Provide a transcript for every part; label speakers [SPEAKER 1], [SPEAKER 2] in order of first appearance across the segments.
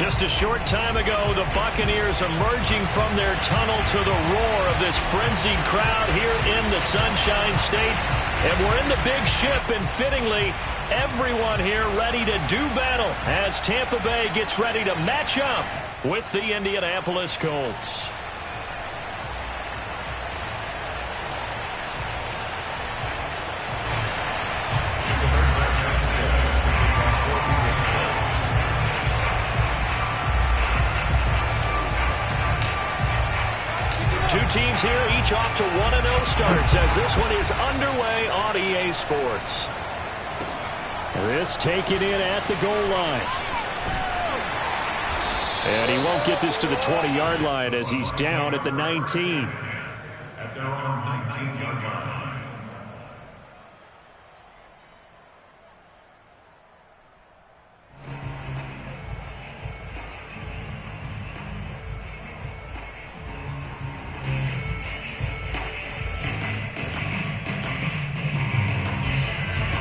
[SPEAKER 1] Just a short time ago, the Buccaneers emerging from their tunnel to the roar of this frenzied crowd here in the Sunshine State. And we're in the big ship, and fittingly, everyone here ready to do battle as Tampa Bay gets ready to match up with the Indianapolis Colts. Two teams here, each off to 1-0 starts as this one is underway on EA Sports. This taken in at the goal line. And he won't get this to the 20-yard line as he's down at the 19.
[SPEAKER 2] At their own 19-yard line.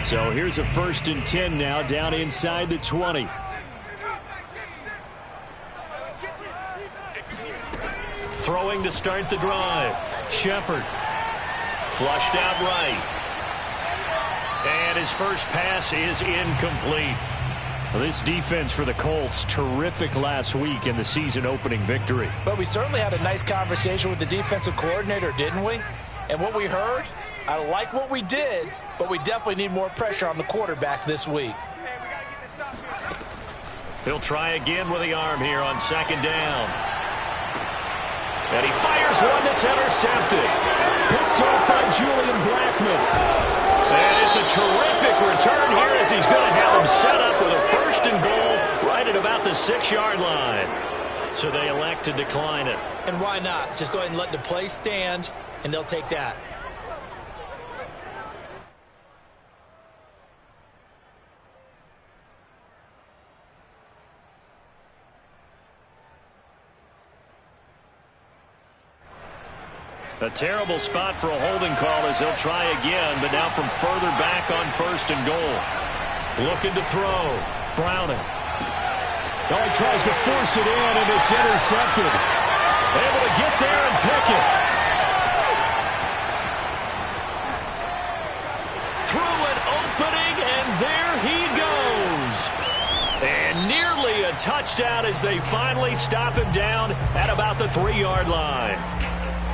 [SPEAKER 1] So here's a 1st and 10 now, down inside the 20. Throwing to start the drive. Shepard. Flushed out right. And his first pass is incomplete. Well, this defense for the Colts, terrific last week in the season-opening victory.
[SPEAKER 3] But we certainly had a nice conversation with the defensive coordinator, didn't we? And what we heard, I like what we did, but we definitely need more pressure on the quarterback this week.
[SPEAKER 1] He'll try again with the arm here on 2nd down. And he fires one that's intercepted. Picked off by Julian Blackman. And it's a terrific return here as he's going to have him set up with a 1st and goal right at about the 6-yard line. So they elect to decline it.
[SPEAKER 3] And why not? Just go ahead and let the play stand, and they'll take that.
[SPEAKER 1] A terrible spot for a holding call as he'll try again, but now from further back on 1st and goal. Looking to throw. Browning. Oh, he tries to force it in, and it's intercepted. Able to get there and pick it. Through an opening, and there he goes. And nearly a touchdown as they finally stop him down at about the 3-yard line.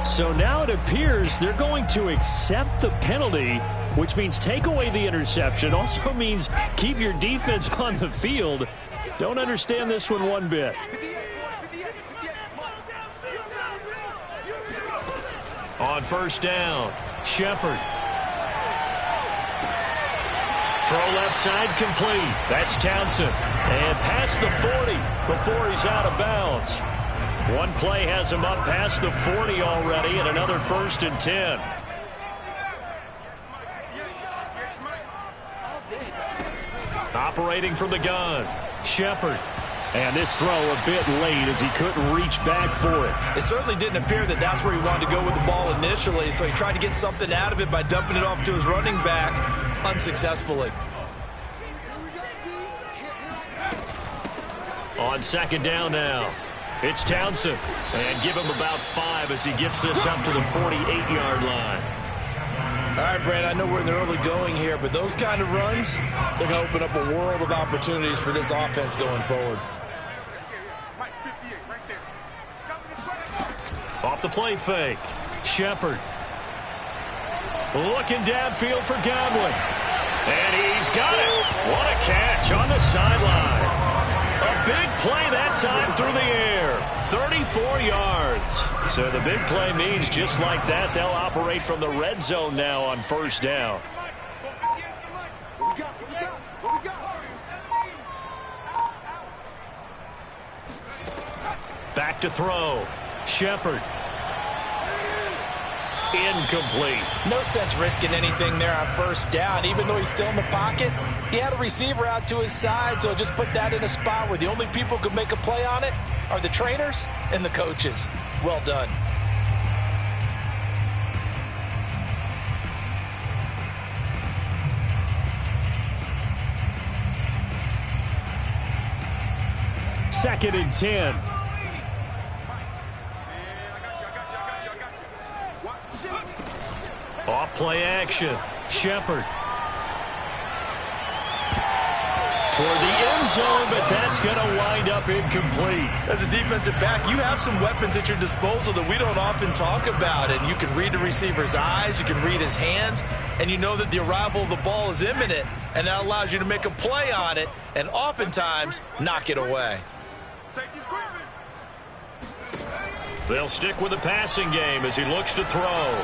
[SPEAKER 1] So now it appears they're going to accept the penalty, which means take away the interception. Also means keep your defense on the field. Don't understand this one bit. On 1st down, Shepard. Throw left side complete. That's Townsend. And past the 40 before he's out of bounds. One play has him up past the 40 already, and another 1st and 10. Operating from the gun, Shepard. And this throw a bit late as he couldn't reach back for it.
[SPEAKER 3] It certainly didn't appear that that's where he wanted to go with the ball initially, so he tried to get something out of it by dumping it off to his running back unsuccessfully.
[SPEAKER 1] On 2nd down now. It's Townsend, and give him about 5 as he gets this up to the 48-yard line.
[SPEAKER 3] All right, Brad, I know we're in the early going here, but those kind of runs, they're going to open up a world of opportunities for this offense going forward.
[SPEAKER 1] Off the play fake, Shepard. Looking downfield for Godwin. And he's got it. What a catch on the sideline. A big play that time through the air. 34 yards. So the big play means just like that, they'll operate from the red zone now on 1st down. Back to throw. Shepard. Incomplete.
[SPEAKER 3] No sense risking anything there on 1st down. Even though he's still in the pocket, he had a receiver out to his side, so just put that in a spot where the only people who can make a play on it are the trainers and the coaches. Well done.
[SPEAKER 1] 2nd and 10. Off play action. Shepard. Toward the end zone, but that's going to wind up incomplete.
[SPEAKER 3] As a defensive back, you have some weapons at your disposal that we don't often talk about. And you can read the receiver's eyes, you can read his hands, and you know that the arrival of the ball is imminent. And that allows you to make a play on it and oftentimes knock it away.
[SPEAKER 1] They'll stick with the passing game as he looks to throw.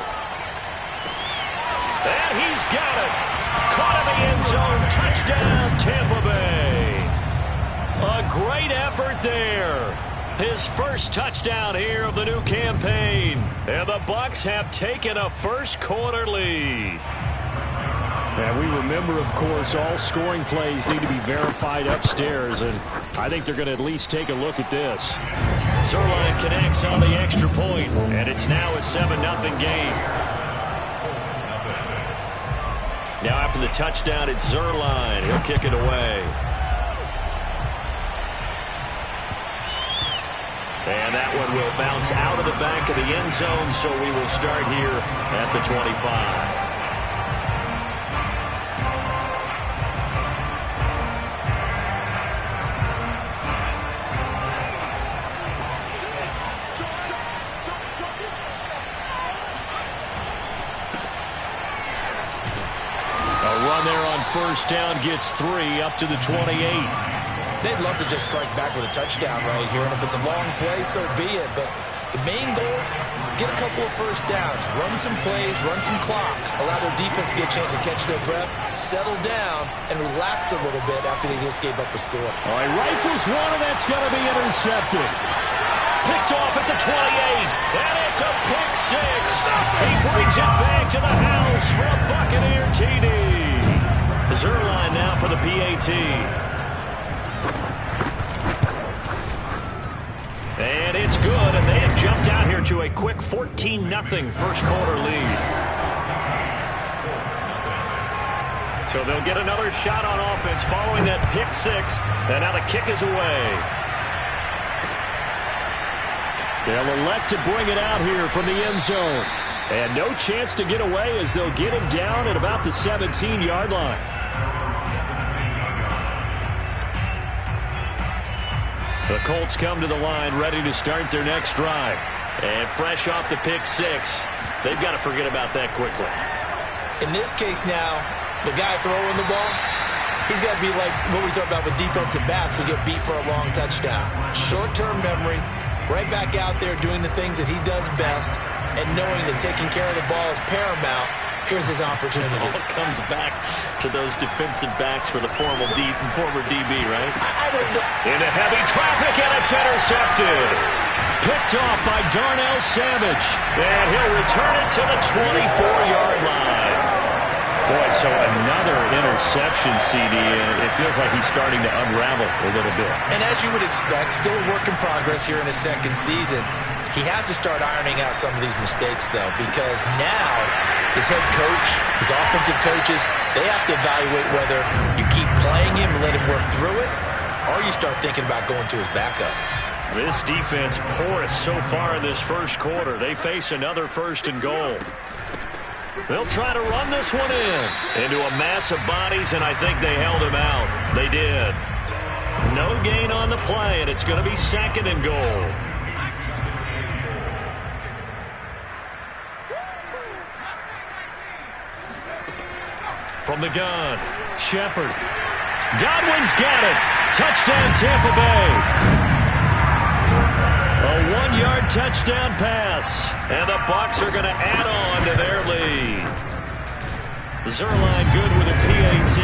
[SPEAKER 1] And he's got it. Caught in the end zone. Touchdown, Tampa Bay. A great effort there. His first touchdown here of the new campaign. And the Bucs have taken a first-quarter lead. And we remember, of course, all scoring plays need to be verified upstairs, and I think they're going to at least take a look at this. Zerline connects on the extra point, and it's now a 7-0 game. Now after the touchdown, it's Zerline. He'll kick it away. And that one will bounce out of the back of the end zone, so we will start here at the 25. First down gets 3 up to the 28.
[SPEAKER 3] They'd love to just strike back with a touchdown right here, and if it's a long play, so be it. But the main goal, get a couple of first downs, run some plays, run some clock, allow their defense to get a chance to catch their breath, settle down, and relax a little bit after they just gave up a score.
[SPEAKER 1] All right, rifles one, and that's going to be intercepted. Picked off at the 28, and it's a pick six. He brings it back to the house for a Buccaneer TD. Zerline now for the PAT. And it's good, and they have jumped out here to a quick 14-0 first-quarter lead. So they'll get another shot on offense following that pick six, and now the kick is away. They'll elect to bring it out here from the end zone. And no chance to get away as they'll get him down at about the 17-yard line. The Colts come to the line ready to start their next drive. And fresh off the pick six, they've got to forget about that quickly.
[SPEAKER 3] In this case now, the guy throwing the ball, he's got to be like what we talk about with defensive backs who get beat for a long touchdown. Short-term memory, right back out there doing the things that he does best, and knowing that taking care of the ball is paramount. Here's his opportunity.
[SPEAKER 1] It all comes back to those defensive backs for the former DB, right?
[SPEAKER 3] I don't know.
[SPEAKER 1] Into heavy traffic, and it's intercepted. Picked off by Darnell Savage. And he'll return it to the 24-yard line. Boy, so another interception, CD, and it feels like he's starting to unravel a little bit.
[SPEAKER 3] And as you would expect, still a work in progress here in his second season. He has to start ironing out some of these mistakes, though, because now his head coach, his offensive coaches, they have to evaluate whether you keep playing him and let him work through it, or you start thinking about going to his backup.
[SPEAKER 1] This defense porous so far in this first quarter. They face another first and goal. They'll try to run this one into a mass of bodies, and I think they held him out. They did. No gain on the play, and it's going to be second and goal. From the gun, Shepard. Godwin's got it. Touchdown, Tampa Bay. A 1-yard touchdown pass. And the Bucs are going to add on to their lead. Zerline good with a PAT.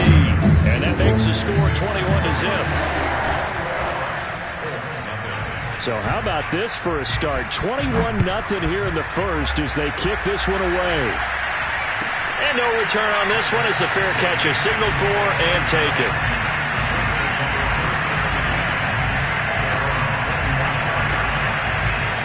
[SPEAKER 1] And that makes the score 21-0. So how about this for a start? 21-0 here in the first as they kick this one away. And no return on this one as the fair catch is signaled for and taken.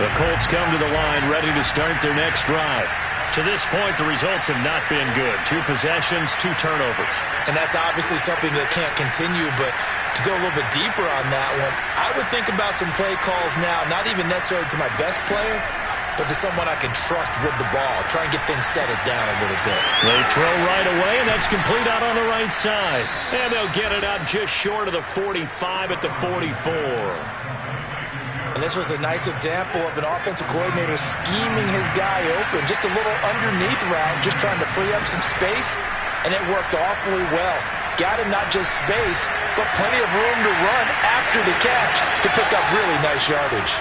[SPEAKER 1] The Colts come to the line ready to start their next drive. To this point, the results have not been good. 2 possessions, 2 turnovers.
[SPEAKER 3] And that's obviously something that can't continue, but To go a little bit deeper on that one, I would think about some play calls now, not even necessarily to my best player, but to someone I can trust with the ball. Try and get things settled down a little bit.
[SPEAKER 1] They throw right away, and that's complete out on the right side. And they'll get it up just short of the 45 at the 44.
[SPEAKER 3] And this was a nice example of an offensive coordinator scheming his guy open. Just a little underneath route, just trying to free up some space, and it worked awfully well. Got him not just space, but plenty of room to run after the catch to pick up really nice yardage.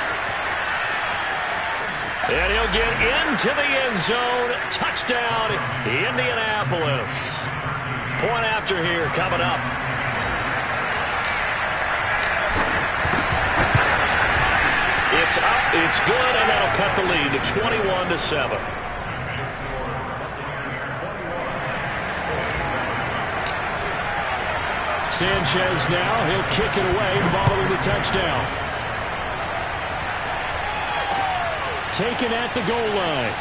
[SPEAKER 1] And he'll get into the end zone. Touchdown, Indianapolis. Point after here coming up. It's up, it's good, and that'll cut the lead to 21-7. Sanchez now, he'll kick it away following the touchdown. Taken at the goal line.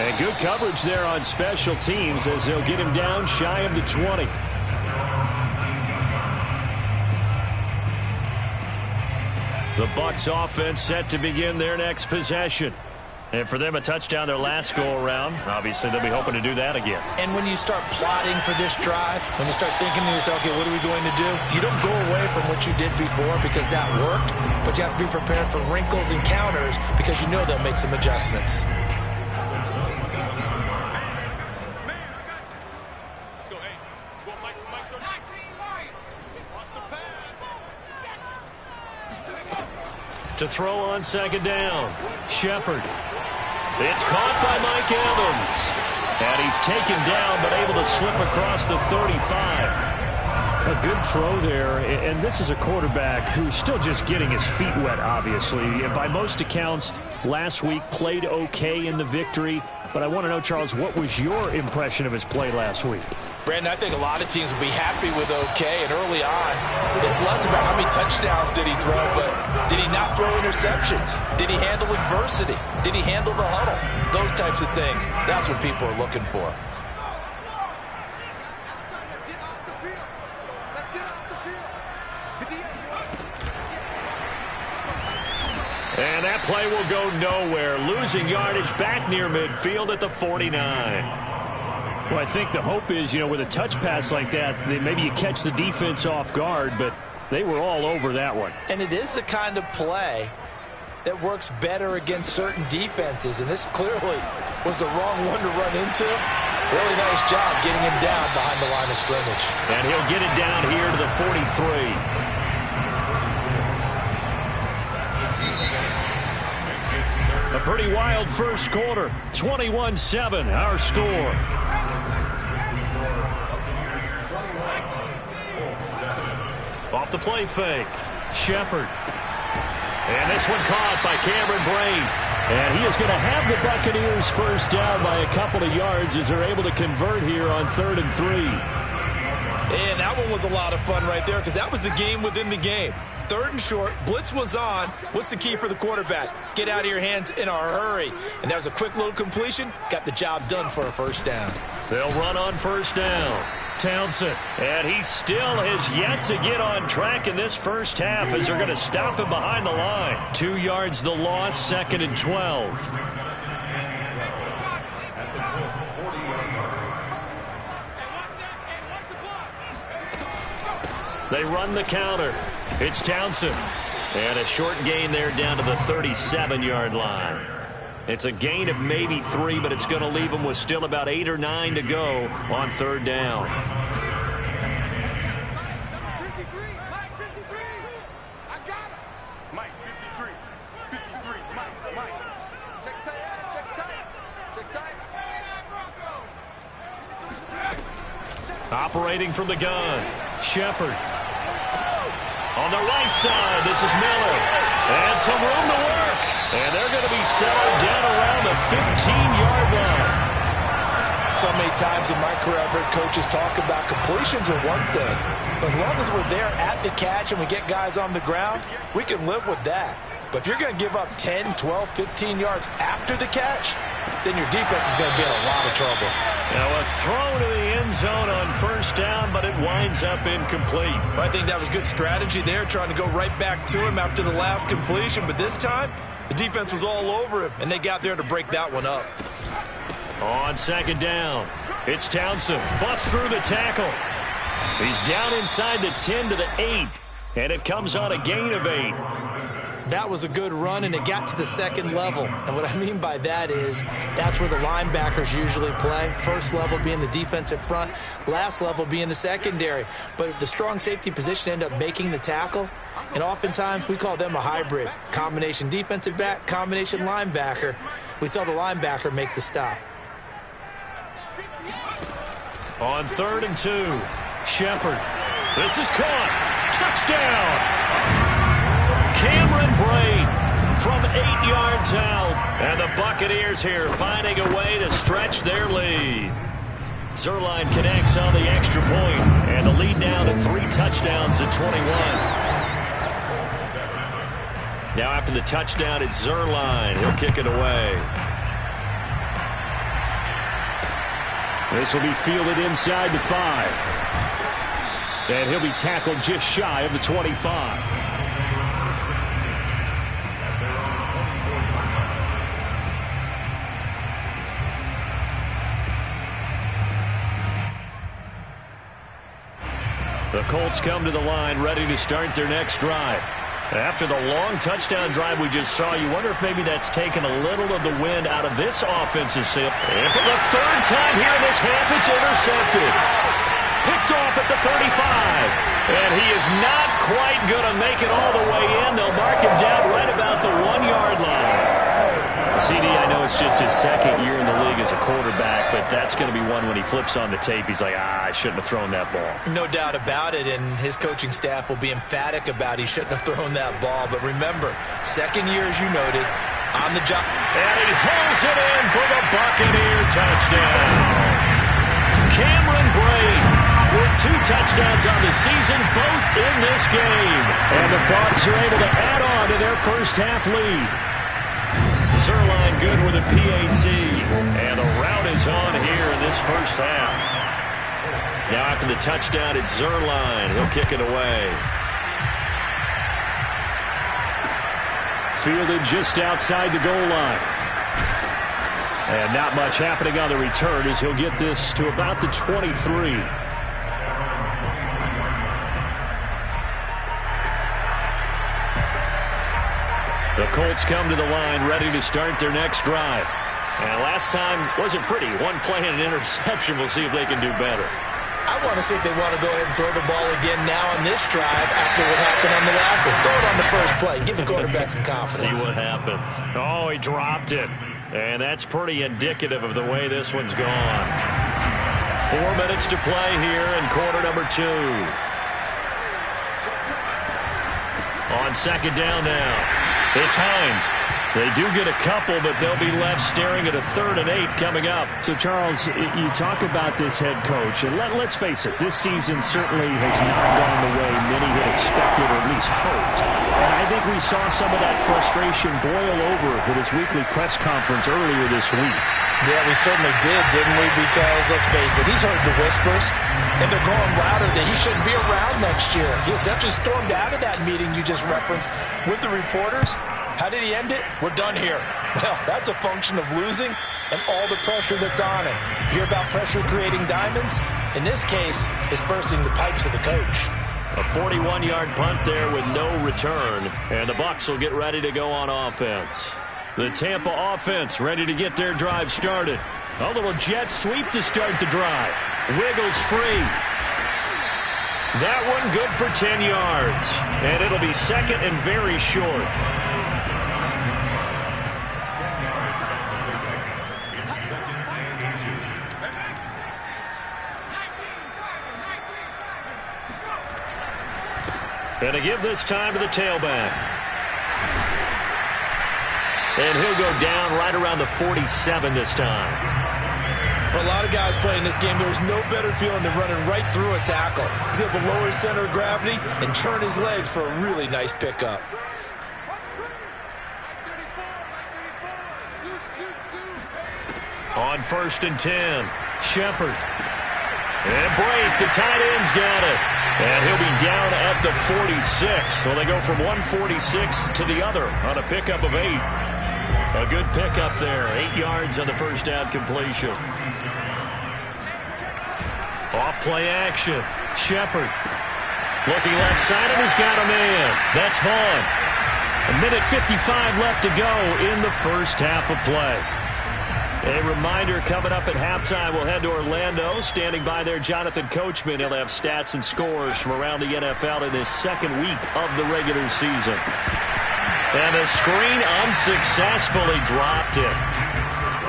[SPEAKER 1] And good coverage there on special teams as they'll get him down shy of the 20. The Bucs offense set to begin their next possession. And for them, a touchdown their last go-around. Obviously, they'll be hoping to do that again.
[SPEAKER 3] And when you start plotting for this drive, when you start thinking to yourself, okay, what are we going to do? You don't go away from what you did before because that worked, but you have to be prepared for wrinkles and counters because you know they'll make some adjustments.
[SPEAKER 1] To throw on second down, Shepard. It's caught by Mike Evans. And he's taken down, but able to slip across the 35. A good throw there, and this is a quarterback who's still just getting his feet wet, obviously. By most accounts, last week played okay in the victory. But I want to know, Charles, what was your impression of his play last week?
[SPEAKER 3] Brandon, I think a lot of teams will be happy with okay, and early on, it's less about how many touchdowns did he throw, but did he not throw interceptions? Did he handle adversity? Did he handle the huddle? Those types of things. That's what people are looking for.
[SPEAKER 1] And that play will go nowhere. Losing yardage back near midfield at the 49. Well, I think the hope is, with a touch pass like that, maybe you catch the defense off guard, but they were all over that one.
[SPEAKER 3] And it is the kind of play that works better against certain defenses, and this clearly was the wrong one to run into. Really nice job getting him down behind the line of scrimmage.
[SPEAKER 1] And he'll get it down here to the 43. A pretty wild first quarter. 21-7, our score. Off the play fake. Shepard. And this one caught by Cameron Brate. And he is going to have the Buccaneers first down by a couple of yards as they're able to convert here on 3rd and 3.
[SPEAKER 3] And that one was a lot of fun right there because that was the game within the game. 3rd and short, blitz was on. What's the key for the quarterback? Get out of your hands in a hurry. And that was a quick little completion. Got the job done for a first down.
[SPEAKER 1] They'll run on first down. Townsend. And he still has yet to get on track in this first half as they're going to stop him behind the line. 2 yards the loss, 2nd and 12. They run the counter. It's Townsend. And a short gain there down to the 37-yard line. It's a gain of maybe 3, but it's going to leave them with still about 8 or 9 to go on 3rd down. Operating from the gun, Shepard. On the right side, this is Miller. And some room to work. And they're going to be settled down around the 15-yard line.
[SPEAKER 3] So many times in my career, I've heard coaches talk about completions are one thing. But as long as we're there at the catch and we get guys on the ground, we can live with that. But if you're going to give up 10, 12, 15 yards after the catch, then your defense is going to be in a lot of trouble.
[SPEAKER 1] Now a throw to the end zone on first down, but it winds up incomplete.
[SPEAKER 3] I think that was good strategy there, trying to go right back to him after the last completion. But this time, the defense was all over him, and they got there to break that one up.
[SPEAKER 1] On second down, it's Townsend. Busts through the tackle. He's down inside the 10 to the 8, and it comes on a gain of 8.
[SPEAKER 3] That was a good run, and it got to the second level. And what I mean by that is that's where the linebackers usually play. First level being the defensive front, last level being the secondary. But the strong safety position ended up making the tackle, and oftentimes we call them a hybrid. Combination defensive back, combination linebacker. We saw the linebacker make the stop.
[SPEAKER 1] On 3rd and 2, Shepard. This is caught. Touchdown! Cameron Braid from 8 yards out. And the Buccaneers here finding a way to stretch their lead. Zerline connects on the extra point, and the lead down to 3 touchdowns at 21. Now after the touchdown, it's Zerline. He'll kick it away. This will be fielded inside the 5. And he'll be tackled just shy of the 25. The Colts come to the line, ready to start their next drive. After the long touchdown drive we just saw, you wonder if maybe that's taken a little of the wind out of this offensive set. And for the 3rd time here in this half, it's intercepted. Picked off at the 35. And he is not quite going to make it all the way in. They'll mark him down right about the 1-yard line. CD, I know it's just his 2nd year in the league as a quarterback, but that's going to be one when he flips on the tape. He's like, I shouldn't have thrown that ball.
[SPEAKER 3] No doubt about it, and his coaching staff will be emphatic about he shouldn't have thrown that ball. But remember, 2nd year, as you noted, on the job.
[SPEAKER 1] And he hauls it in for the Buccaneer touchdown. Cameron Braid with 2 touchdowns on the season, both in this game. And the Bucs are able to add on to their first half lead. Zerline good with a PAT, and the route is on here in this first half. Now after the touchdown, it's Zerline. He'll kick it away. Fielded just outside the goal line. And not much happening on the return as he'll get this to about the 23. The Colts come to the line, ready to start their next drive. And last time wasn't pretty. 1 play and an interception. We'll see if they can do better.
[SPEAKER 3] I want to see if they want to go ahead and throw the ball again now on this drive after what happened on the last one. Throw it on the first play. Give the quarterback some confidence.
[SPEAKER 1] See what happens. Oh, he dropped it. And that's pretty indicative of the way this one's gone. 4 minutes to play here in quarter number 2. On second down now. It's Hines. They do get a couple, but they'll be left staring at a 3rd and 8 coming up.
[SPEAKER 4] So, Charles, you talk about this head coach, and let's face it, this season certainly has not gone the way many had expected or at least hoped. And I think we saw some of that frustration boil over with his weekly press conference earlier this week.
[SPEAKER 3] Yeah, we certainly did, didn't we? Because, let's face it, he's heard the whispers, and they're growing louder that he shouldn't be around next year. He essentially stormed out of that meeting you just referenced with the reporters. How did he end it? We're done here. Well, that's a function of losing and all the pressure that's on him. You hear about pressure creating diamonds? In this case, it's bursting the pipes of the coach.
[SPEAKER 1] A 41-yard punt there with no return, and the Bucs will get ready to go on offense. The Tampa offense ready to get their drive started. A little jet sweep to start the drive. Wiggles free. That one good for 10 yards, and it'll be 2nd and very short. And to give this time to the tailback. And he'll go down right around the 47 this time.
[SPEAKER 3] For a lot of guys playing this game, there's no better feeling than running right through a tackle. He's able to lower his center of gravity and churn his legs for a really nice pickup.
[SPEAKER 1] On 1st and 10. Shepard. And break, the tight end's got it. And he'll be down at the 46. So they go from 146 to the other on a pickup of 8. A good pickup there. 8 yards on the first down completion. Off play action. Shepard. Looking left side, and he's got a man. That's Vaughn. 1:55 left to go in the first half of play. A reminder, coming up at halftime, we'll head to Orlando. Standing by there, Jonathan Coachman. He'll have stats and scores from around the NFL in this second week of the regular season. And the screen unsuccessfully dropped it.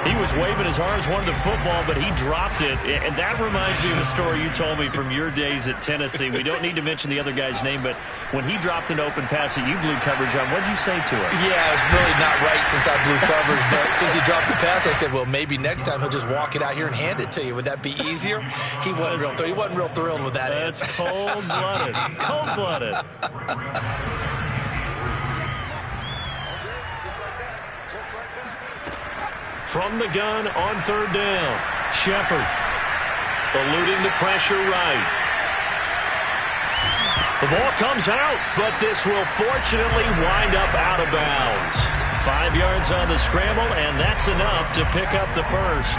[SPEAKER 1] He was waving his arms, wanted the football, but he dropped it. And that reminds me of a story you told me from your days at Tennessee. We don't need to mention the other guy's name, but when he dropped an open pass that you blew coverage on, what did you say to him?
[SPEAKER 3] Yeah, it was really not right since I blew coverage, but since he dropped the pass, I said, well, maybe next time he'll just walk it out here and hand it to you. Would that be easier? He wasn't real thrilled with that answer.
[SPEAKER 1] That's cold-blooded. Cold-blooded. From the gun on third down, Shepard eluding the pressure right. The ball comes out, but this will fortunately wind up out of bounds. 5 yards on the scramble, and that's enough to pick up the first.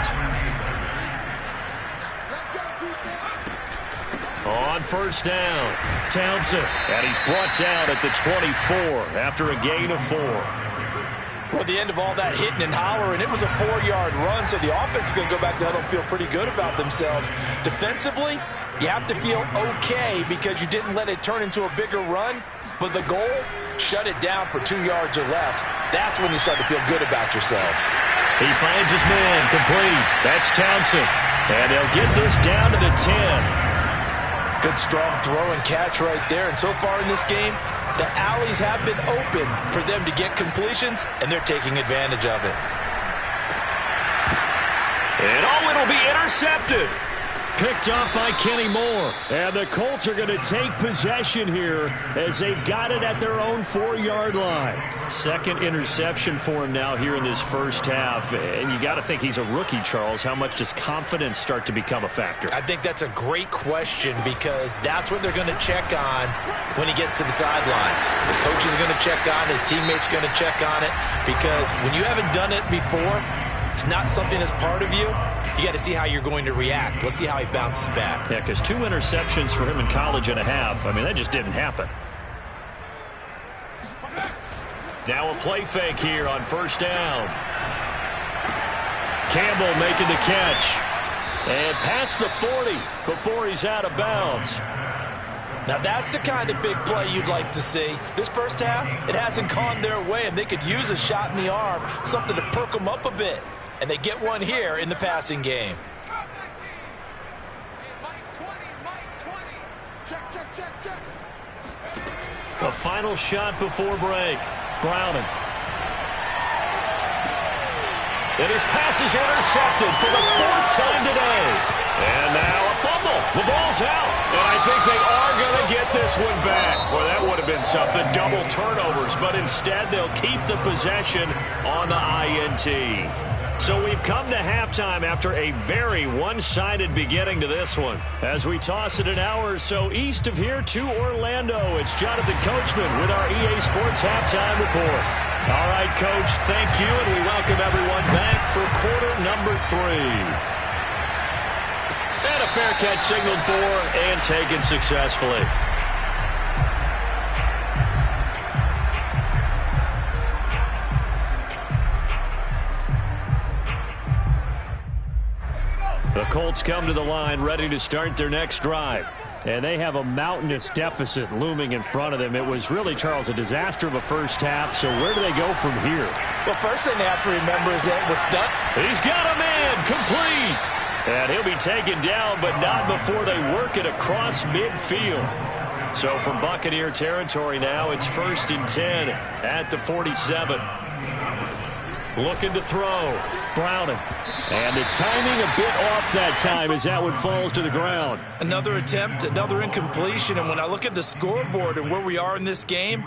[SPEAKER 1] On first down, Townsend, and he's brought down at the 24 after a gain of 4.
[SPEAKER 3] Well, at the end of all that hitting and hollering, it was a 4-yard run, so the offense is going to go back to huddle and feel pretty good about themselves. Defensively, you have to feel okay because you didn't let it turn into a bigger run, but the goal, shut it down for 2 yards or less. That's when you start to feel good about yourselves.
[SPEAKER 1] He finds his man, complete. That's Townsend, and they'll get this down to the 10.
[SPEAKER 3] Good, strong throw and catch right there, and so far in this game, the alleys have been open for them to get completions, and they're taking advantage of it.
[SPEAKER 1] And it'll be intercepted. Picked up by Kenny Moore.
[SPEAKER 4] And the Colts are going to take possession here as they've got it at their own 4-yard line.
[SPEAKER 1] Second interception for him now here in this first half. And you got to think he's a rookie, Charles. How much does confidence start to become a factor?
[SPEAKER 3] I think that's a great question because that's what they're going to check on when he gets to the sidelines. The coach is going to check on, his teammates are going to check on it because when you haven't done it before, it's not something that's part of you. You got to see how you're going to react. Let's see how he bounces back.
[SPEAKER 1] Yeah, because 2 interceptions for him in college and a half. I mean, that just didn't happen. Now a play fake here on first down. Campbell making the catch. And past the 40 before he's out of bounds.
[SPEAKER 3] Now that's the kind of big play you'd like to see. This first half, it hasn't gone their way, and they could use a shot in the arm, something to perk them up a bit. And they get one here in the passing game.
[SPEAKER 1] The final shot before break. Browning. And his pass is intercepted for the 4th time today. And now a fumble. The ball's out. And I think they are going to get this one back. Boy, that would have been something. Double turnovers. But instead, they'll keep the possession on the INT. So we've come to halftime after a very one-sided beginning to this one. As we toss it an hour or so east of here to Orlando, it's Jonathan Coachman with our EA Sports Halftime Report. All right, Coach, thank you, and we welcome everyone back for quarter number 3. And a fair catch signaled for and taken successfully. The Colts come to the line ready to start their next drive. And they have a mountainous deficit looming in front of them. It was really, Charles, a disaster of a first half. So where do they go from here?
[SPEAKER 3] Well, first thing they have to remember is that what's done.
[SPEAKER 1] He's got a man, complete. And he'll be taken down, but not before they work it across midfield. So from Buccaneer territory now, it's 1st and 10 at the 47. Looking to throw. Browning. And the timing a bit off that time as that one falls to the ground.
[SPEAKER 3] Another attempt, another incompletion. And when I look at the scoreboard and where we are in this game,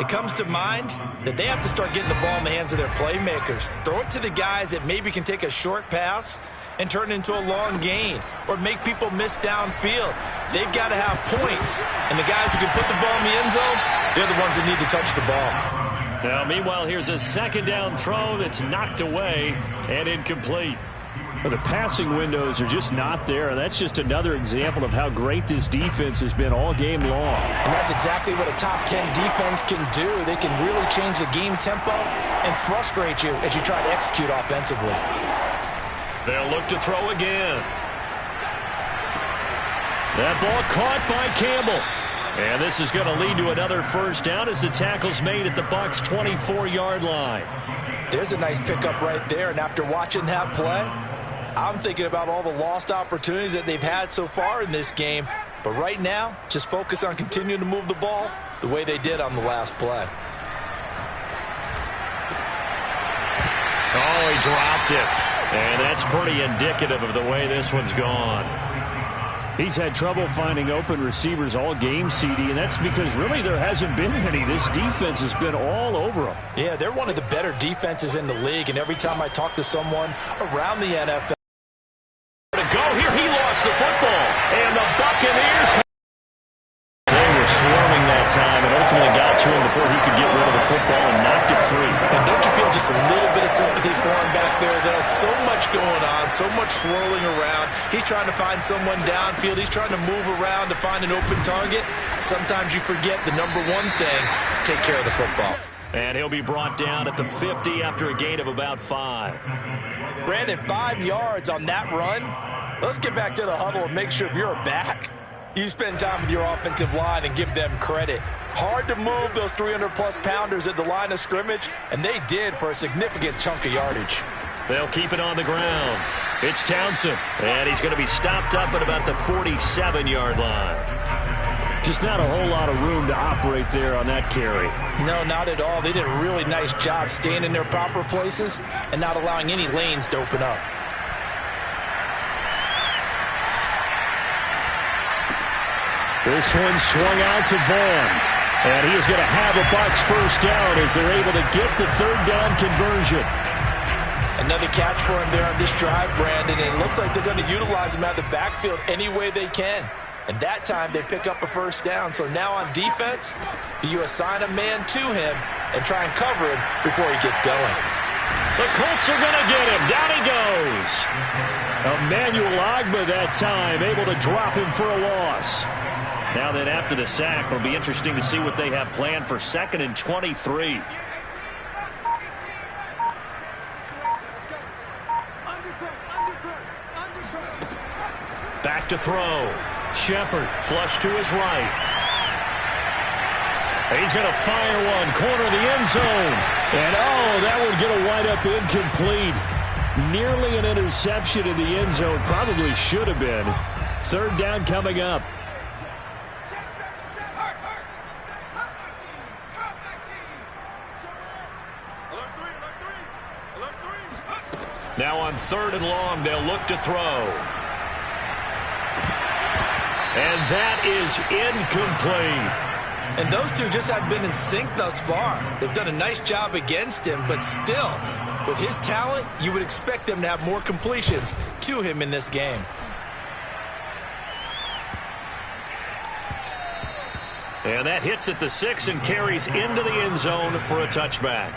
[SPEAKER 3] It comes to mind that they have to start getting the ball in the hands of their playmakers. Throw it to the guys that maybe can take a short pass and turn it into a long gain or make people miss downfield. They've got to have points. And the guys who can put the ball in the end zone, they're the ones that need to touch the ball.
[SPEAKER 1] Now, meanwhile, here's a second down throw that's knocked away and incomplete.
[SPEAKER 4] Well, the passing windows are just not there. That's just another example of how great this defense has been all game long.
[SPEAKER 3] And that's exactly what a top 10 defense can do. They can really change the game tempo and frustrate you as you try to execute offensively.
[SPEAKER 1] They'll look to throw again. That ball caught by Campbell. And this is going to lead to another first down as the tackle's made at the Bucs' 24-yard line.
[SPEAKER 3] There's a nice pickup right there. And after watching that play, I'm thinking about all the lost opportunities that they've had so far in this game. But right now, just focus on continuing to move the ball the way they did on the last play.
[SPEAKER 1] Oh, he dropped it. And that's pretty indicative of the way this one's gone.
[SPEAKER 4] He's had trouble finding open receivers all game, CD, and that's because really there hasn't been any. This defense has been all over them.
[SPEAKER 3] Yeah, they're one of the better defenses in the league, and every time I talk to someone around the NFL.
[SPEAKER 1] To go here, he lost the football, and the Buccaneers. They were swarming that time and ultimately got to him before he could get rid of the football and knocked it free.
[SPEAKER 3] And don't you feel just a little bit of sympathy for him back there? There's so much going on, so much swirling around. He's trying to find someone downfield. He's trying to move around to find an open target. Sometimes you forget the number one thing, take care of the football.
[SPEAKER 1] And he'll be brought down at the 50 after a gain of about 5.
[SPEAKER 3] Brandon, 5 yards on that run. Let's get back to the huddle and make sure if you're a back, you spend time with your offensive line and give them credit. Hard to move those 300-plus pounders at the line of scrimmage, and they did for a significant chunk of yardage.
[SPEAKER 1] They'll keep it on the ground. It's Townsend, and he's going to be stopped up at about the 47-yard line.
[SPEAKER 4] Just not a whole lot of room to operate there on that carry.
[SPEAKER 3] No, not at all. They did a really nice job staying in their proper places and not allowing any lanes to open up.
[SPEAKER 4] This one swung out to Vaughn. And he is going to have a Bucs first down as they're able to get the third down conversion.
[SPEAKER 3] Another catch for him there on this drive, Brandon. And it looks like they're going to utilize him out of the backfield any way they can. And that time they pick up a first down. So now on defense, do you assign a man to him and try and cover him before he gets going?
[SPEAKER 1] The Colts are going to get him. Down he goes.
[SPEAKER 4] Emmanuel Ogbah that time able to drop him for a loss.
[SPEAKER 1] Now then, after the sack, it'll be interesting to see what they have planned for 2nd and 23. Back to throw. Shepard, flush to his right. He's going to fire one, corner of the end zone.
[SPEAKER 4] And, oh, that would get a wide-up incomplete. Nearly an interception in the end zone. Probably should have been. Third down coming up.
[SPEAKER 1] Now on 3rd and long, they'll look to throw. And that is incomplete.
[SPEAKER 3] And those two just haven't been in sync thus far. They've done a nice job against him, but still, with his talent, you would expect them to have more completions to him in this game.
[SPEAKER 1] And that hits at the 6 and carries into the end zone for a touchback.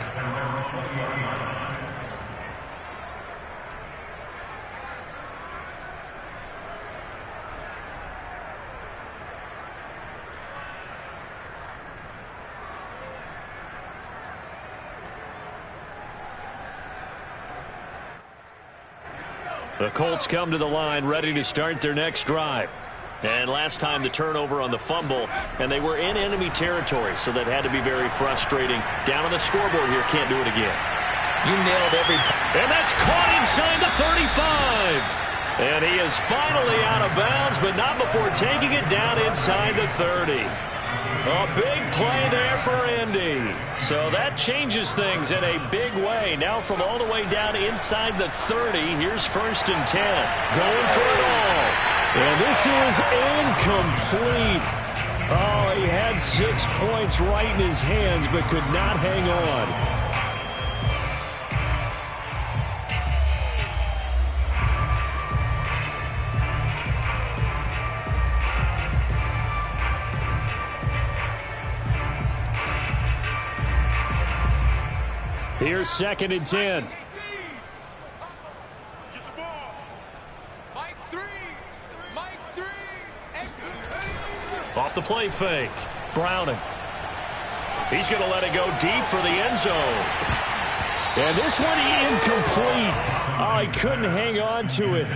[SPEAKER 1] The Colts come to the line ready to start their next drive. And last time the turnover on the fumble, and they were in enemy territory, so that had to be very frustrating. Down on the scoreboard here, can't do it again.
[SPEAKER 3] You nailed every...
[SPEAKER 1] And that's caught inside the 35. And he is finally out of bounds, but not before taking it down inside the 30. A big play there for Indy. So that changes things in a big way. Now from all the way down inside the 30, here's 1st and 10. Going for it all.
[SPEAKER 4] And this is incomplete.
[SPEAKER 1] Oh, he had 6 points right in his hands, but could not hang on. Here's 2nd and 10. Off the play fake. Browning. He's going to let it go deep for the end zone. And this one incomplete. Oh, he couldn't hang on to it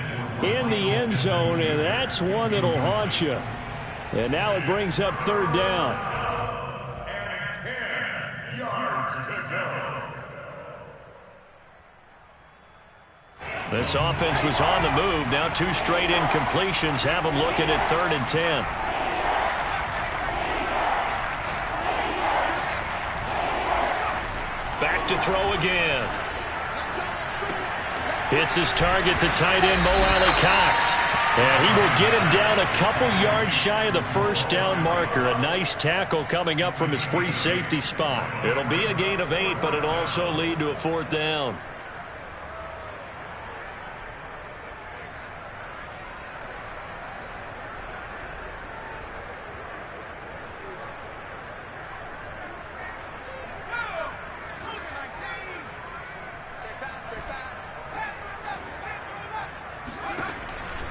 [SPEAKER 1] in the end zone, and that's one that'll haunt you. And now it brings up 3rd down.
[SPEAKER 2] And 10 yards to go.
[SPEAKER 1] This offense was on the move. Now 2 straight incompletions have them looking at 3rd and 10. Back to throw again. Hits his target, the tight end, Mo Alley-Cox. And he will get him down a couple yards shy of the 1st down marker. A nice tackle coming up from his free safety spot. It'll be a gain of 8, but it'll also lead to a 4th down.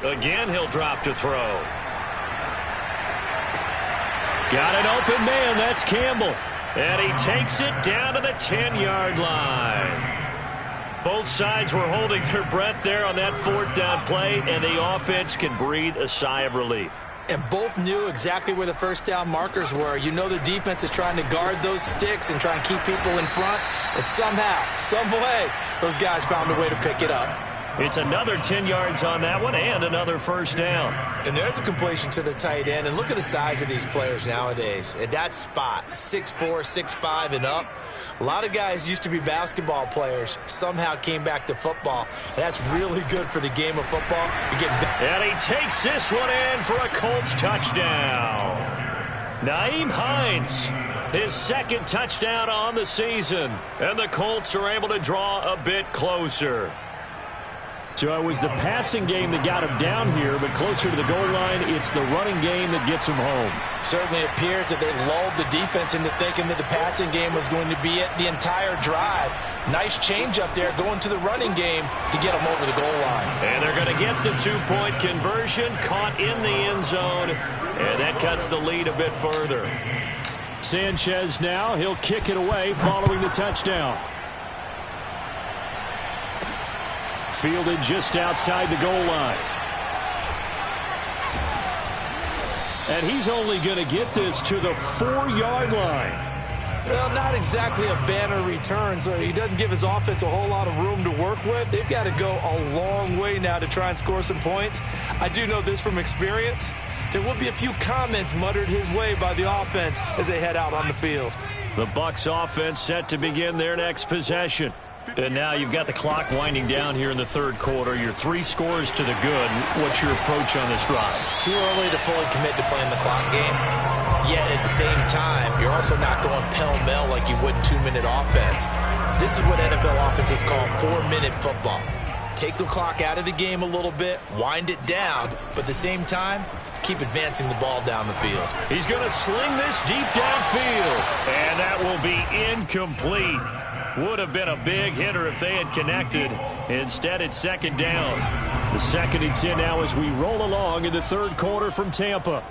[SPEAKER 1] Again, he'll drop to throw. Got an open man. That's Campbell. And he takes it down to the 10-yard line. Both sides were holding their breath there on that 4th down play, and the offense can breathe a sigh of relief.
[SPEAKER 3] And both knew exactly where the 1st down markers were. You know the defense is trying to guard those sticks and try and keep people in front. But somehow, some way, those guys found a way to pick it up.
[SPEAKER 1] It's another 10 yards on that one and another 1st down.
[SPEAKER 3] And there's a completion to the tight end. And look at the size of these players nowadays. At that spot, 6'4", 6'5", and up. A lot of guys used to be basketball players, somehow came back to football. That's really good for the game of football.
[SPEAKER 1] And he takes this one in for a Colts touchdown. Nyheim Hines, his 2nd touchdown on the season. And the Colts are able to draw a bit closer. So it was the passing game that got him down here, but closer to the goal line, it's the running game that gets him home.
[SPEAKER 3] Certainly appears that they lulled the defense into thinking that the passing game was going to be it the entire drive. Nice change up there going to the running game to get them over the goal line.
[SPEAKER 1] And they're going to get the 2-point conversion, caught in the end zone, and that cuts the lead a bit further. Sanchez now, he'll kick it away following the touchdown. Fielded just outside the goal line. And he's only going to get this to the 4-yard line.
[SPEAKER 3] Well, not exactly a banner return, so he doesn't give his offense a whole lot of room to work with. They've got to go a long way now to try and score some points. I do know this from experience. There will be a few comments muttered his way by the offense as they head out on the field.
[SPEAKER 1] The Bucs offense set to begin their next possession. And now you've got the clock winding down here in the 3rd quarter. You're 3 scores to the good. What's your approach on this drive?
[SPEAKER 3] Too early to fully commit to playing the clock game. Yet at the same time, you're also not going pell-mell like you would in 2-minute offense. This is what NFL offenses call 4-minute football. Take the clock out of the game a little bit, wind it down, but at the same time, keep advancing the ball down the field.
[SPEAKER 1] He's going to sling this deep downfield, and that will be incomplete. Would have been a big hitter if they had connected. Instead, it's 2nd down. The 2nd and 10 now as we roll along in the 3rd quarter from Tampa.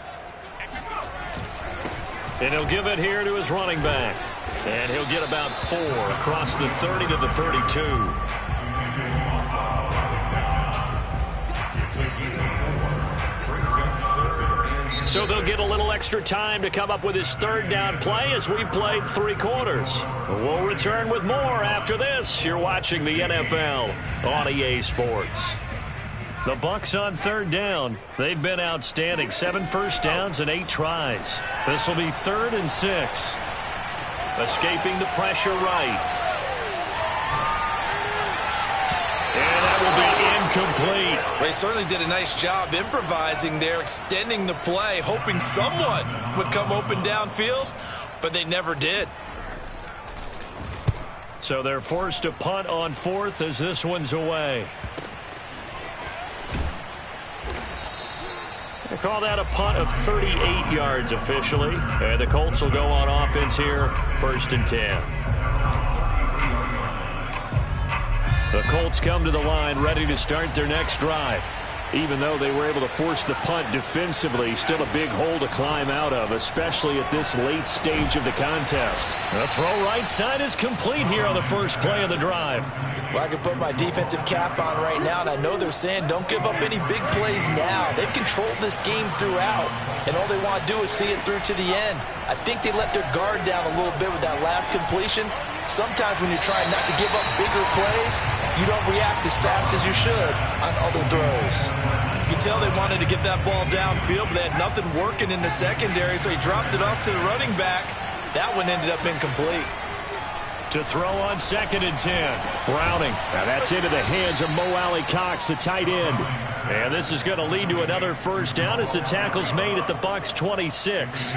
[SPEAKER 1] And he'll give it here to his running back. And he'll get about 4 across the 30 to the 32. So they'll get a little extra time to come up with his 3rd down play as we've played 3 quarters. We'll return with more after this. You're watching the NFL on EA Sports. The Bucs on 3rd down. They've been outstanding. 7 first downs and 8 tries. This will be 3rd and 6. Escaping the pressure right. And that will be incomplete.
[SPEAKER 3] They certainly did a nice job improvising there, extending the play, hoping someone would come open downfield, but they never did.
[SPEAKER 1] So they're forced to punt on fourth as this one's away. They call that a punt of 38 yards officially. And the Colts will go on offense here, 1st and 10. The Colts come to the line ready to start their next drive. Even though they were able to force the punt defensively, still a big hole to climb out of, especially at this late stage of the contest. The throw right side is complete here on the first play of the drive.
[SPEAKER 3] Well, I can put my defensive cap on right now, and I know they're saying don't give up any big plays now. They've controlled this game throughout, and all they want to do is see it through to the end. I think they let their guard down a little bit with that last completion. Sometimes when you're trying not to give up bigger plays, you don't react as fast as you should on other throws. You can tell they wanted to get that ball downfield, but they had nothing working in the secondary, so he dropped it off to the running back. That one ended up incomplete.
[SPEAKER 1] To throw on 2nd and 10. Browning. Now that's into the hands of Mo Alley-Cox, the tight end. And this is going to lead to another first down as the tackle's made at the Bucs 26.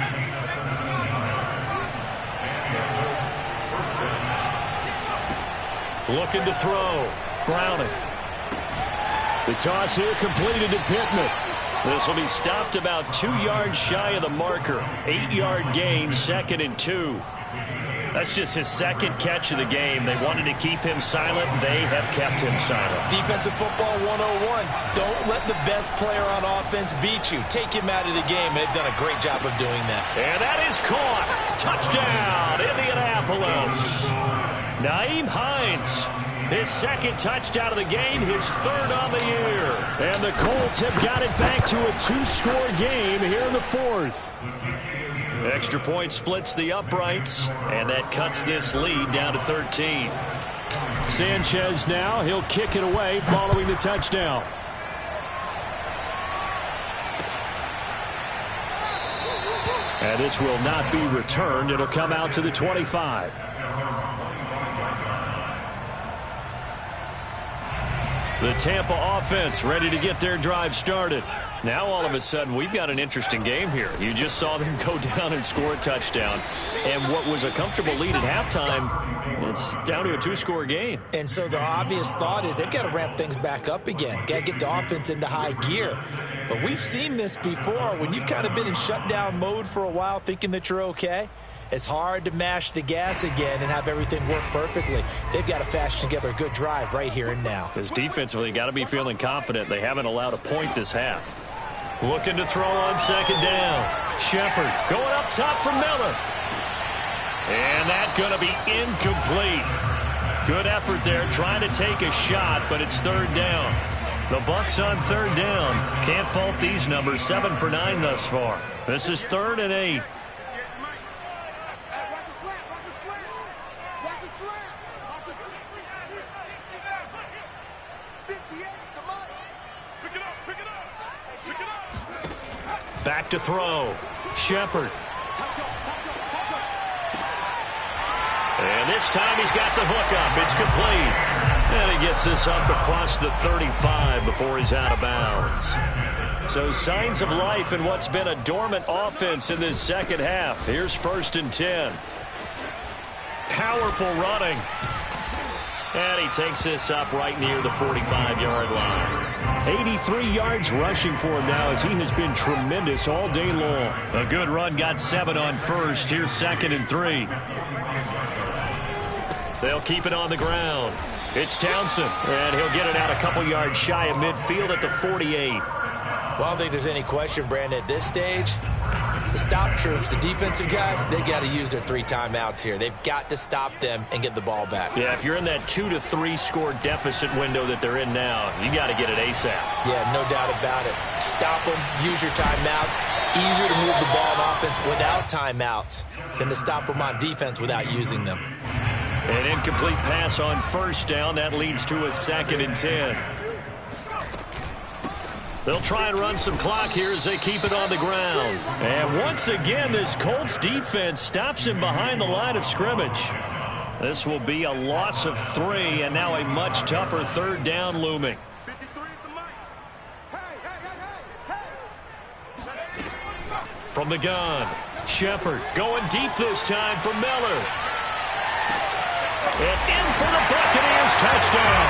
[SPEAKER 1] Looking to throw. Browning. The toss here completed to Pittman. This will be stopped about 2 yards shy of the marker. 8-yard gain, 2nd and 2. That's just his second catch of the game. They wanted to keep him silent. They have kept him silent.
[SPEAKER 3] Defensive football 101. Don't let the best player on offense beat you. Take him out of the game. They've done a great job of doing that.
[SPEAKER 1] And that is caught. Touchdown, Indianapolis. Nyheim Hines, his second touchdown of the game, his 3rd on the year. And the Colts have got it back to a 2-score game here in the 4th. Extra point splits the uprights, and that cuts this lead down to 13. Sanchez now, he'll kick it away following the touchdown. And this will not be returned. It'll come out to the 25. The Tampa offense ready to get their drive started. Now all of a sudden we've got an interesting game here. You just saw them go down and score a touchdown. And what was a comfortable lead at halftime, it's down to a 2-score game.
[SPEAKER 3] And so the obvious thought is they've got to ramp things back up again. Got to get the offense into high gear. But we've seen this before. When you've kind of been in shutdown mode for a while thinking that you're okay, it's hard to mash the gas again and have everything work perfectly. They've got to fashion together a good drive right here and now.
[SPEAKER 1] Because defensively, got to be feeling confident. They haven't allowed a point this half. Looking to throw on 2nd down. Shepard going up top for Miller. And that's going to be incomplete. Good effort there trying to take a shot, but it's 3rd down. The Bucs on 3rd down. Can't fault these numbers. 7 for 9 thus far. This is 3rd and 8. Back to throw. Shepard. And this time he's got the hook up. It's complete. And he gets this up across the 35 before he's out of bounds. So signs of life in what's been a dormant offense in this second half. Here's 1st and 10. Powerful running. And he takes this up right near the 45-yard line. 83 yards rushing for him now as he has been tremendous all day long. A good run, got 7 on first. Here's 2nd and 3. They'll keep it on the ground. It's Townsend, and he'll get it out a couple yards shy of midfield at the 48.
[SPEAKER 3] Well, I don't think there's any question, Brandon, at this stage. The stop troops, the defensive guys, they got to use their 3 timeouts here. They've got to stop them and get the ball back.
[SPEAKER 1] Yeah, if you're in that 2 to 3 score deficit window that they're in now, you got to get it ASAP.
[SPEAKER 3] Yeah, no doubt about it. Stop them, use your timeouts. Easier to move the ball on offense without timeouts than to stop them on defense without using them.
[SPEAKER 1] An incomplete pass on 1st down. That leads to a 2nd and 10. They'll try and run some clock here as they keep it on the ground. And once again, this Colts defense stops him behind the line of scrimmage. This will be a loss of 3, and now a much tougher 3rd down looming. From the gun, Shepard going deep this time for Miller. And in for the Buccaneers touchdown.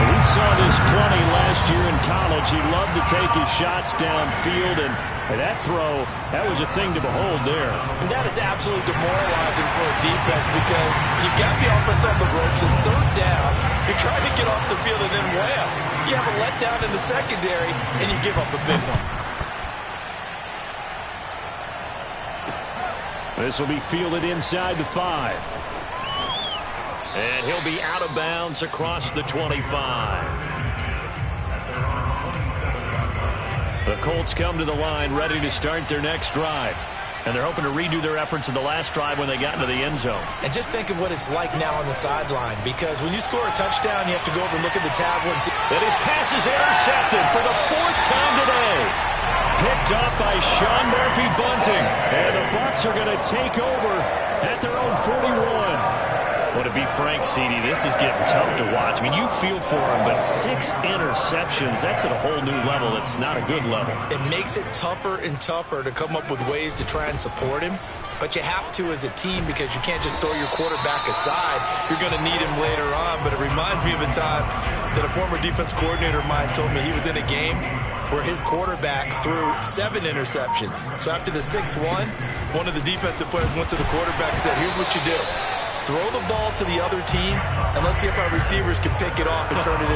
[SPEAKER 4] We saw this plenty last year in college. He loved to take his shots downfield, and that throw, that was a thing to behold there.
[SPEAKER 3] And that is absolutely demoralizing for a defense because you've got the offense on the ropes. It's third down. You're trying to get off the field, and then wham, you have a letdown in the secondary, and you give up a big one.
[SPEAKER 4] This will be fielded inside the 5.
[SPEAKER 1] And he'll be out of bounds across the 25. The Colts come to the line ready to start their next drive. And they're hoping to redo their efforts in the last drive when they got into the end zone.
[SPEAKER 3] And just think of what it's like now on the sideline, because when you score a touchdown, you have to go over and look at the tablet and see.
[SPEAKER 1] And his pass is intercepted for the 4th time today. Picked up by Sean Murphy-Bunting.
[SPEAKER 4] And the Bucs are going to take over at their own 41.
[SPEAKER 1] Well, to be frank, CD, this is getting tough to watch. I mean, you feel for him, but 6 interceptions, that's at a whole new level. It's not a good level.
[SPEAKER 3] It makes it tougher and tougher to come up with ways to try and support him. But you have to as a team because you can't just throw your quarterback aside. You're going to need him later on. But it reminds me of a time that a former defense coordinator of mine told me he was in a game where his quarterback threw 7 interceptions. So after the 6-1, one of the defensive players went to the quarterback and said, here's what you do. Throw the ball to the other team, and let's see if our receivers can pick it off and turn it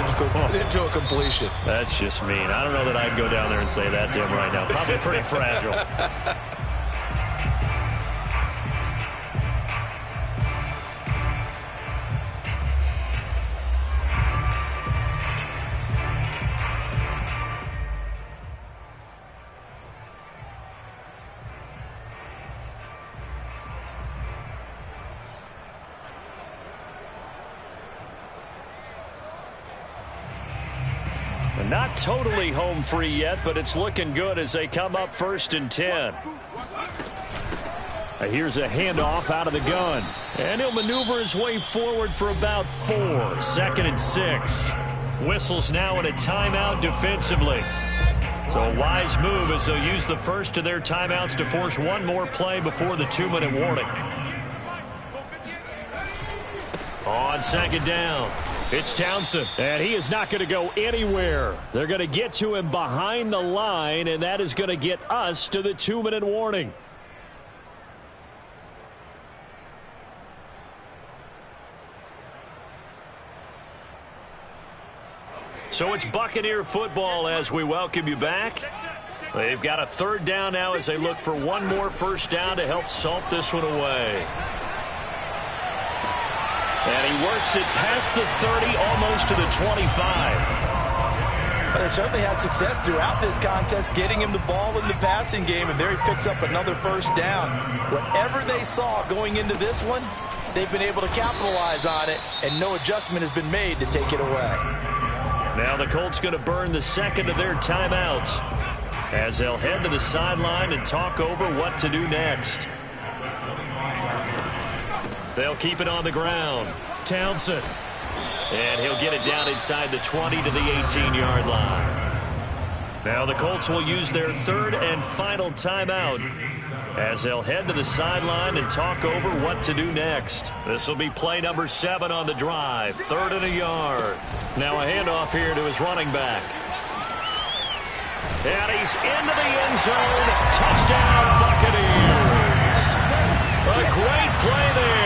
[SPEAKER 3] into a completion.
[SPEAKER 1] That's just mean. I don't know that I'd go down there and say that to him right now. Probably pretty fragile. Not totally home free yet, but it's looking good as they come up 1st and 10.
[SPEAKER 4] Here's a handoff out of the gun.
[SPEAKER 1] And he'll maneuver his way forward for about 4. 2nd and 6. Whistles now in a timeout defensively. So a wise move as they'll use the first of their timeouts to force one more play before the 2-minute warning. On 2nd down, it's Townsend.
[SPEAKER 4] And he is not going to go anywhere. They're going to get to him behind the line, and that is going to get us to the 2-minute warning.
[SPEAKER 1] So it's Buccaneer football as we welcome you back. They've got a 3rd down now as they look for one more 1st down to help salt this one away. And he works it past the 30, almost to the 25.
[SPEAKER 3] But they certainly had success throughout this contest, getting him the ball in the passing game, and there he picks up another 1st down. Whatever they saw going into this one, they've been able to capitalize on it, and no adjustment has been made to take it away.
[SPEAKER 1] Now the Colts going to burn the 2nd of their timeouts as they'll head to the sideline and talk over what to do next. They'll keep it on the ground. Townsend. And he'll get it down inside the 20 to the 18-yard line. Now the Colts will use their 3rd and final timeout as they'll head to the sideline and talk over what to do next. This will be play number 7 on the drive. 3rd and a yard. Now a handoff here to his running back. And he's into the end zone. Touchdown, Buccaneers. A great play there.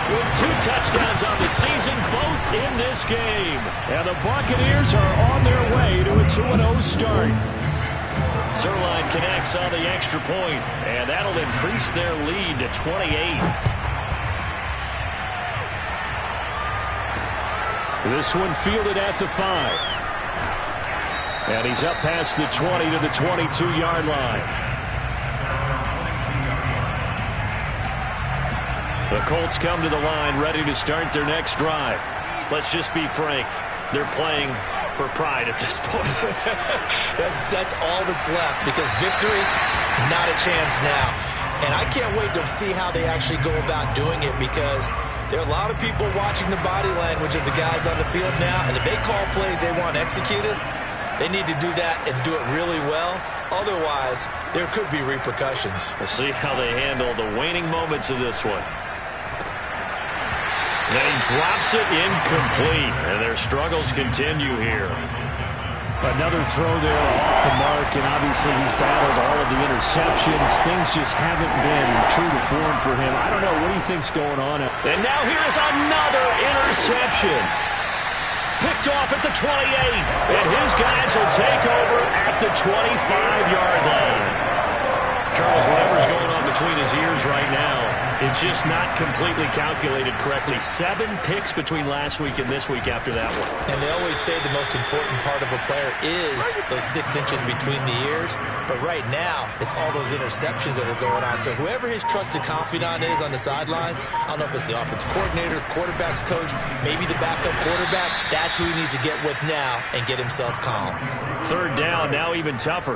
[SPEAKER 1] With 2 touchdowns on the season, both in this game.
[SPEAKER 4] And the Buccaneers are on their way to a 2-0 start.
[SPEAKER 1] Zerline connects on the extra point, and that'll increase their lead to 28.
[SPEAKER 4] This one fielded at the 5. And he's up past the 20 to the 22-yard line.
[SPEAKER 1] The Colts come to the line ready to start their next drive. Let's just be frank. They're playing for pride at this point.
[SPEAKER 3] That's all that's left, because victory, not a chance now. And I can't wait to see how they actually go about doing it, because there are a lot of people watching the body language of the guys on the field now, and if they call plays they want executed, They need to do that and do it really well. Otherwise, there could be repercussions.
[SPEAKER 1] We'll see how they handle the waning moments of this one. And he drops it incomplete, and their struggles continue here.
[SPEAKER 4] Another throw there off the mark, and obviously he's battled all of the interceptions. Things just haven't been true to form for him. I don't know. What do you think's going on?
[SPEAKER 1] And now here is another interception. Picked off at the 28, and his guys will take over at the 25-yard line. Charles, whatever's going on between his ears right now, it's just not completely calculated correctly. 7 picks between last week and this week after that one.
[SPEAKER 3] And they always say the most important part of a player is those 6 inches between the ears. But right now, it's all those interceptions that are going on. So whoever his trusted confidant is on the sidelines, I don't know if it's the offensive coordinator, quarterback's coach, maybe the backup quarterback, that's who he needs to get with now and get himself calm.
[SPEAKER 1] 3rd down, now even tougher.